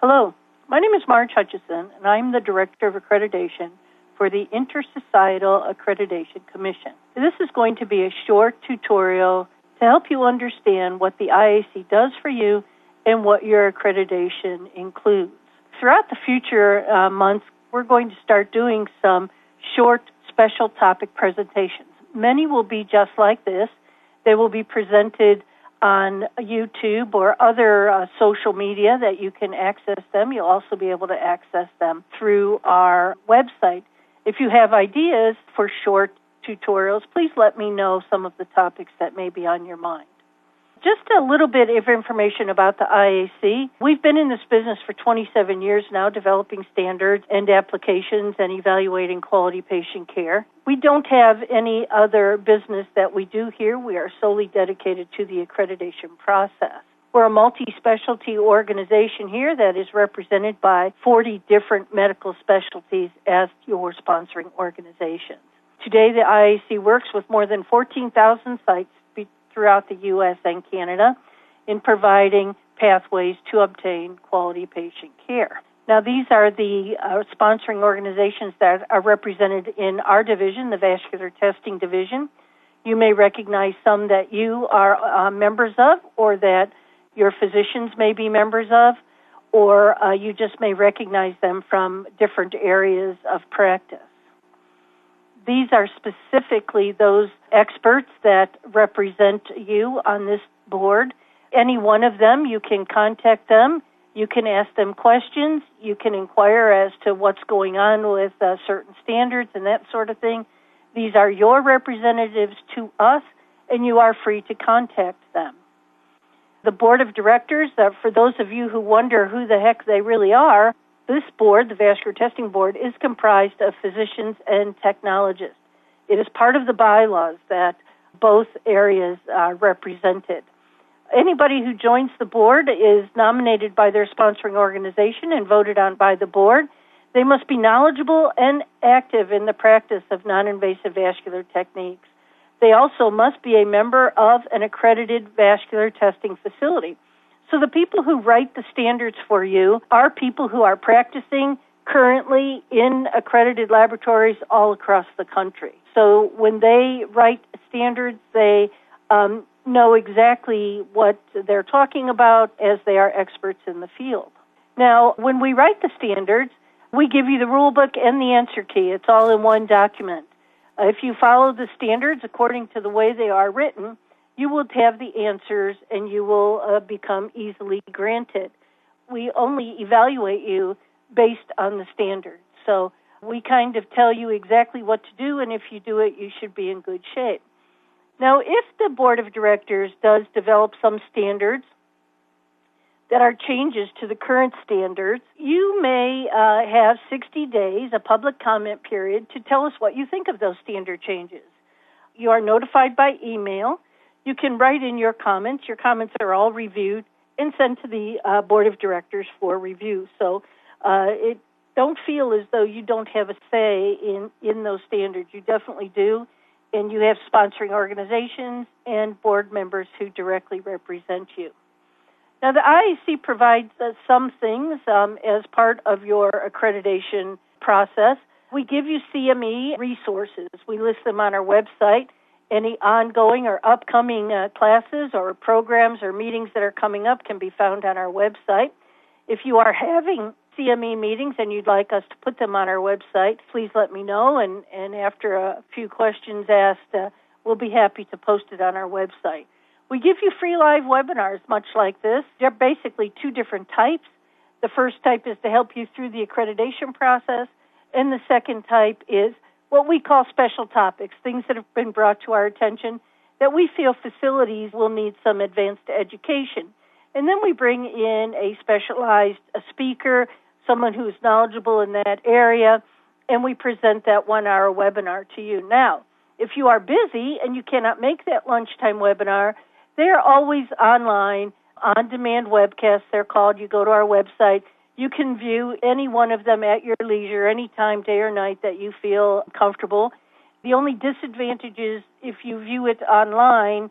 Hello, my name is Marge Hutchisson, and I'm the Director of Accreditation for the Intersocietal Accreditation Commission. This is going to be a short tutorial to help you understand what the IAC does for you and what your accreditation includes. Throughout the future months, we're going to start doing some short special topic presentations. Many will be just like this. They will be presented on YouTube or other social media that you can access them. You'll also be able to access them through our website. If you have ideas for short tutorials, please let me know some of the topics that may be on your mind. Just a little bit of information about the IAC. We've been in this business for 27 years now, developing standards and applications and evaluating quality patient care. We don't have any other business that we do here. We are solely dedicated to the accreditation process. We're a multi-specialty organization here that is represented by 40 different medical specialties as your sponsoring organizations. Today, the IAC works with more than 14,000 sites throughout the U.S. and Canada in providing pathways to obtain quality patient care. Now, these are the sponsoring organizations that are represented in our division, the Vascular Testing Division. You may recognize some that you are members of, or that your physicians may be members of, or you just may recognize them from different areas of practice. These are specifically those experts that represent you on this board. Any one of them, you can contact them. You can ask them questions. You can inquire as to what's going on with certain standards and that sort of thing. These are your representatives to us, and you are free to contact them. The board of directors, for those of you who wonder who the heck they really are, this board, the Vascular Testing Board, is comprised of physicians and technologists. It is part of the bylaws that both areas are represented. Anybody who joins the board is nominated by their sponsoring organization and voted on by the board. They must be knowledgeable and active in the practice of non-invasive vascular techniques. They also must be a member of an accredited vascular testing facility. So the people who write the standards for you are people who are practicing currently in accredited laboratories all across the country. So when they write standards, they know exactly what they're talking about, as they are experts in the field. Now, when we write the standards, we give you the rule book and the answer key. It's all in one document. If you follow the standards according to the way they are written, you will have the answers and you will become easily granted. We only evaluate you based on the standards. So we kind of tell you exactly what to do, and if you do it, you should be in good shape. Now, if the board of directors does develop some standards that are changes to the current standards, you may have 60 days, a public comment period, to tell us what you think of those standard changes. You are notified by email. You can write in your comments. Your comments are all reviewed and sent to the board of directors for review. So don't feel as though you don't have a say in those standards. You definitely do, and you have sponsoring organizations and board members who directly represent you. Now, the IAC provides some things as part of your accreditation process. We give you CME Resources. We list them on our website. Any ongoing or upcoming classes or programs or meetings that are coming up can be found on our website. If you are having CME meetings and you'd like us to put them on our website, please let me know, and after a few questions asked, we'll be happy to post it on our website. We give you free live webinars much like this. They're basically two different types. The first type is to help you through the accreditation process, and the second type is what we call special topics, things that have been brought to our attention that we feel facilities will need some advanced education. And then we bring in a specialized speaker, someone who's knowledgeable in that area, and we present that 1-hour webinar to you. Now, if you are busy and you cannot make that lunchtime webinar, they are always online, on-demand webcasts, they're called. You go to our website. You can view any one of them at your leisure, any time, day or night that you feel comfortable. The only disadvantage is if you view it online,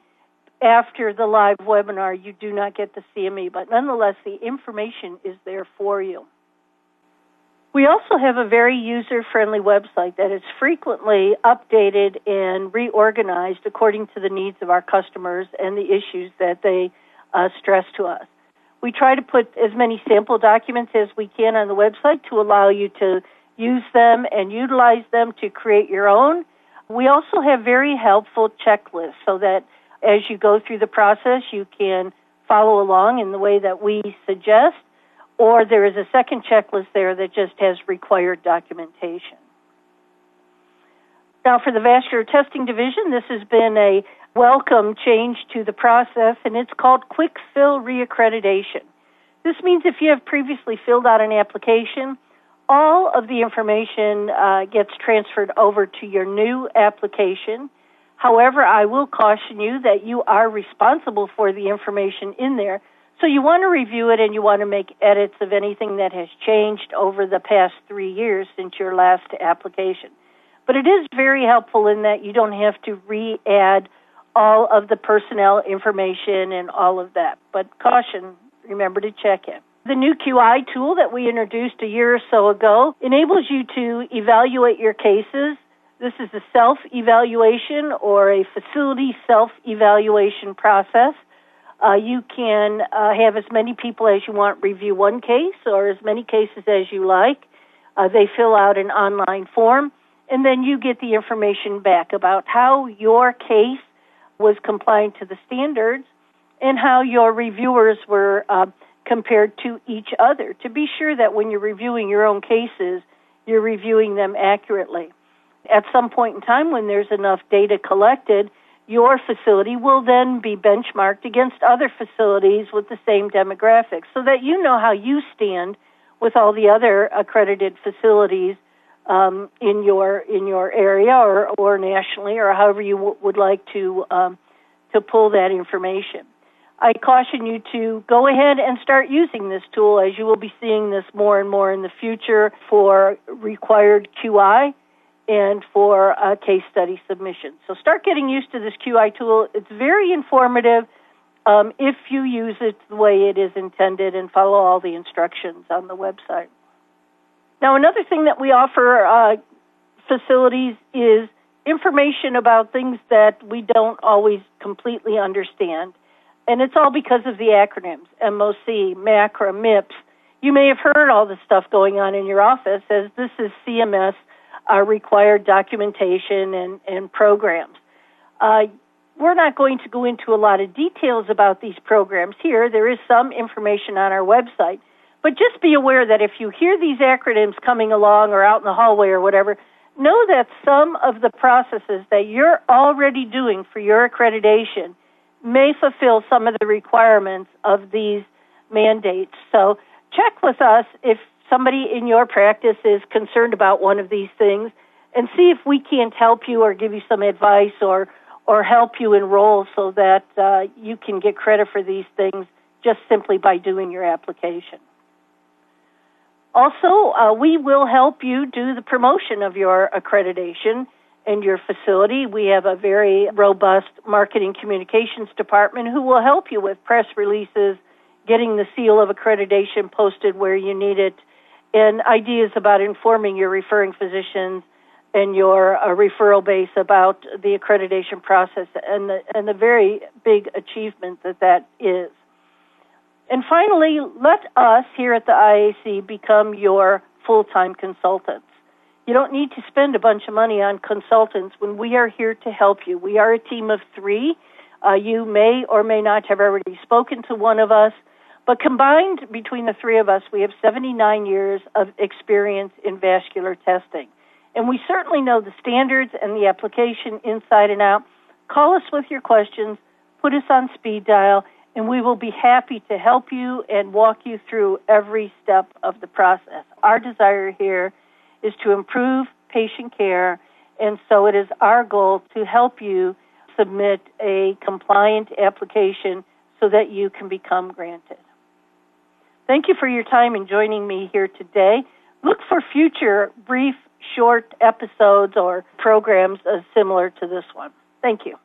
after the live webinar, you do not get the CME, but nonetheless, the information is there for you. We also have a very user-friendly website that is frequently updated and reorganized according to the needs of our customers and the issues that they stress to us. We try to put as many sample documents as we can on the website to allow you to use them and utilize them to create your own. We also have very helpful checklists so that as you go through the process, you can follow along in the way that we suggest, or there is a second checklist there that just has required documentation. Now, for the vascular testing division, this has been a welcome change to the process, and it's called Quick Fill Reaccreditation. This means if you have previously filled out an application, all of the information gets transferred over to your new application. However, I will caution you that you are responsible for the information in there, so you want to review it and you want to make edits of anything that has changed over the past 3 years since your last application. But it is very helpful in that you don't have to re-add all of the personnel information and all of that. But caution, remember to check it. The new QI tool that we introduced a year or so ago enables you to evaluate your cases. This is a self-evaluation or a facility self-evaluation process. You can have as many people as you want review one case or as many cases as you like. They fill out an online form, and then you get the information back about how your case was compliant to the standards and how your reviewers were compared to each other, to be sure that when you're reviewing your own cases, you're reviewing them accurately. At some point in time when there's enough data collected, your facility will then be benchmarked against other facilities with the same demographics so that you know how you stand with all the other accredited facilities in your area or nationally, or however you would like to pull that information. I caution you to go ahead and start using this tool, as you will be seeing this more and more in the future for required QI and for case study submissions. So start getting used to this QI tool. It's very informative if you use it the way it is intended and follow all the instructions on the website. Now, another thing that we offer facilities is information about things that we don't always completely understand. And it's all because of the acronyms, MOC, MACRA, MIPS. You may have heard all this stuff going on in your office, as this is CMS required documentation and programs. We're not going to go into a lot of details about these programs here. There is some information on our website. But just be aware that if you hear these acronyms coming along or out in the hallway or whatever, know that some of the processes that you're already doing for your accreditation may fulfill some of the requirements of these mandates. So check with us if somebody in your practice is concerned about one of these things and see if we can't help you or give you some advice or help you enroll so that you can get credit for these things just simply by doing your application. Also, we will help you do the promotion of your accreditation in your facility. We have a very robust marketing communications department who will help you with press releases, getting the seal of accreditation posted where you need it, and ideas about informing your referring physicians and your referral base about the accreditation process and the very big achievement that is. And finally, let us here at the IAC become your full-time consultants. You don't need to spend a bunch of money on consultants when we are here to help you. We are a team of 3. You may or may not have already spoken to one of us, but combined between the 3 of us, we have 79 years of experience in vascular testing. And we certainly know the standards and the application inside and out. Call us with your questions, put us on speed dial, and we will be happy to help you and walk you through every step of the process. Our desire here is to improve patient care, and so it is our goal to help you submit a compliant application so that you can become granted. Thank you for your time in joining me here today. Look for future brief, short episodes or programs similar to this one. Thank you.